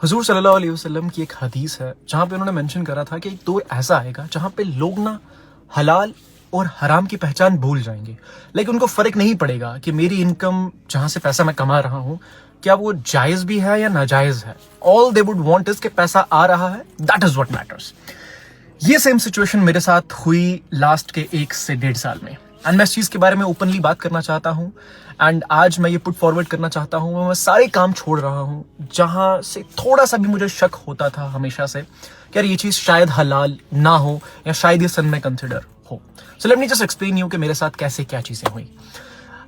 हुजूर सल्लल्लाहु अलैहि वसल्लम की एक हदीस है जहाँ पे उन्होंने मेंशन करा था कि एक दौर ऐसा आएगा जहाँ पे लोग ना हलाल और हराम की पहचान भूल जाएंगे। लेकिन उनको फर्क नहीं पड़ेगा कि मेरी इनकम जहाँ से पैसा मैं कमा रहा हूँ क्या वो जायज भी है या नाजायज है। All they would want is कि पैसा आ रहा है, दैट इज व्हाट मैटर्स। ये सेम सिचुएशन मेरे साथ हुई लास्ट के 1 से 1.5 साल में एंड मैं इस चीज के बारे में ओपनली बात करना चाहता हूँ। एंड आज मैं ये पुट फॉरवर्ड करना चाहता हूँ, मैं सारे काम छोड़ रहा हूँ जहां से थोड़ा सा भी मुझे शक होता था हमेशा से कि यार ये चीज शायद हलाल ना हो या शायद ये सन में कंसिडर हो। So let me just explain you कि मेरे साथ कैसे क्या चीजें हुई।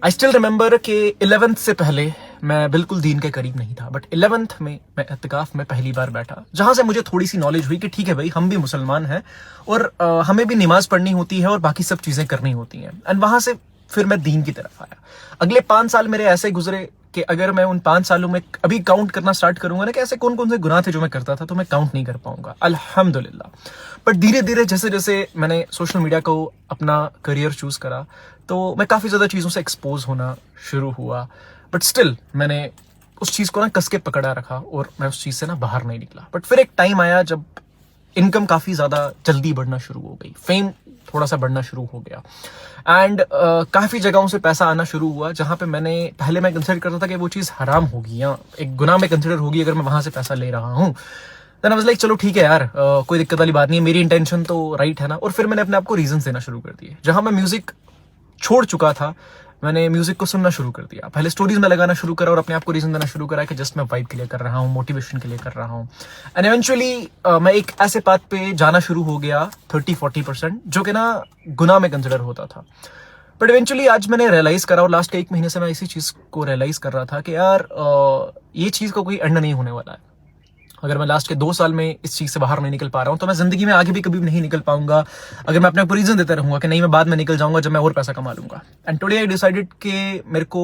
आई स्टिल रिमेंबर कि 11th से पहले मैं बिल्कुल दीन के करीब नहीं था, बट 11th में मैं इत्तिकाफ में पहली बार बैठा, जहां से मुझे थोड़ी सी नॉलेज हुई कि ठीक है भाई, हम भी मुसलमान हैं और हमें भी नमाज पढ़नी होती है और बाकी सब चीजें करनी होती हैं। एंड वहां से फिर मैं दीन की तरफ आया। अगले 5 साल मेरे ऐसे गुजरे कि अगर मैं उन 5 सालों में अभी काउंट करना स्टार्ट करूंगा ना कि ऐसे कौन कौन से गुनाह थे जो मैं करता था, तो मैं काउंट नहीं कर पाऊंगा, अल्हम्दुलिल्लाह। बट धीरे धीरे जैसे जैसे मैंने सोशल मीडिया को अपना करियर चूज करा तो मैं काफी ज्यादा चीजों से एक्सपोज होना शुरू हुआ। बट स्टिल मैंने उस चीज को ना कस के पकड़ा रखा और मैं उस चीज से ना बाहर नहीं निकला। बट फिर एक टाइम आया जब इनकम काफी ज्यादा जल्दी बढ़ना शुरू हो गई, फेम थोड़ा सा बढ़ना शुरू हो गया एंड काफी जगहों से पैसा आना शुरू हुआ जहां पे पहले मैं कंसिडर करता था कि वो चीज हराम होगी या एक गुनाह में कंसिडर होगी अगर मैं वहां से पैसा ले रहा हूं। देन आई वाज लाइक चलो ठीक है यार, कोई दिक्कत वाली बात नहीं है, मेरी इंटेंशन तो राइट है ना। और फिर मैंने अपने आप को रीजन देना शुरू कर दिए। जहां मैं म्यूजिक छोड़ चुका था मैंने म्यूजिक को सुनना शुरू कर दिया, पहले स्टोरीज में लगाना शुरू करा और अपने आप को रीजन देना शुरू करा कि जस्ट मैं वाइब के लिए कर रहा हूँ, मोटिवेशन के लिए कर रहा हूँ। एंड इवेंचुअली मैं एक ऐसे पाथ पे जाना शुरू हो गया 30-40% जो कि ना गुनाह में कंसिडर होता था। बट इवेंचुअली आज मैंने रियलाइज करा और लास्ट के 1 महीने से मैं इसी चीज को रियलाइज कर रहा था कि यार ये चीज का कोई एंड नहीं होने वाला है। अगर मैं लास्ट के 2 साल में इस चीज से बाहर नहीं निकल पा रहा हूं तो मैं जिंदगी में आगे भी कभी नहीं निकल पाऊंगा अगर मैं अपने आप को रीजन देता रहूंगा कि नहीं मैं बाद में निकल जाऊंगा जब मैं और पैसा कमा लूंगा। एंड टुडे आई डिसाइडेड कि मेरे को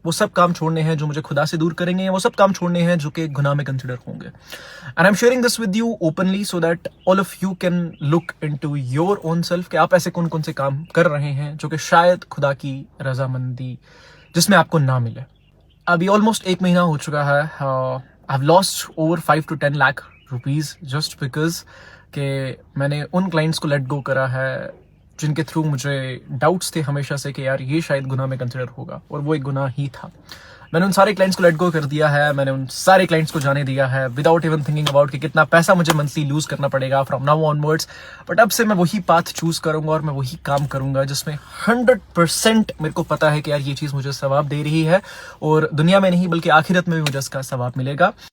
वो सब काम छोड़ने हैं जो मुझे खुदा से दूर करेंगे, वो सब काम छोड़ने हैं जो कि गुनाह में कंसिडर होंगे। And I am sharing this with you openly so that all of you can look into your own self कि आप ऐसे कौन कौन से काम कर रहे हैं जो कि शायद खुदा की रजामंदी जिसमें आपको ना मिले। अभी ऑलमोस्ट 1 महीना हो चुका है। I've lost over 5 to 10 lakh rupees just because कि मैंने उन क्लाइंट्स को लेट गो करा है जिनके थ्रू मुझे डाउट्स थे हमेशा से कि यार ये शायद गुनाह में कंसिडर होगा और वो एक गुनाह ही था। मैंने उन सारे क्लाइंट्स को लेट गो कर दिया है, मैंने उन सारे क्लाइंट्स को जाने दिया है विदाउट इवन थिंकिंग अबाउट कि कितना पैसा मुझे मंथली लूज करना पड़ेगा फ्रॉम नाउ ऑनवर्ड्स। बट अब से मैं वही पाथ चूज करूंगा और मैं वही काम करूंगा जिसमें 100% मेरे को पता है कि यार ये चीज मुझे सवाब दे रही है और दुनिया में नहीं बल्कि आखिरत में भी मुझे इसका सवाब मिलेगा।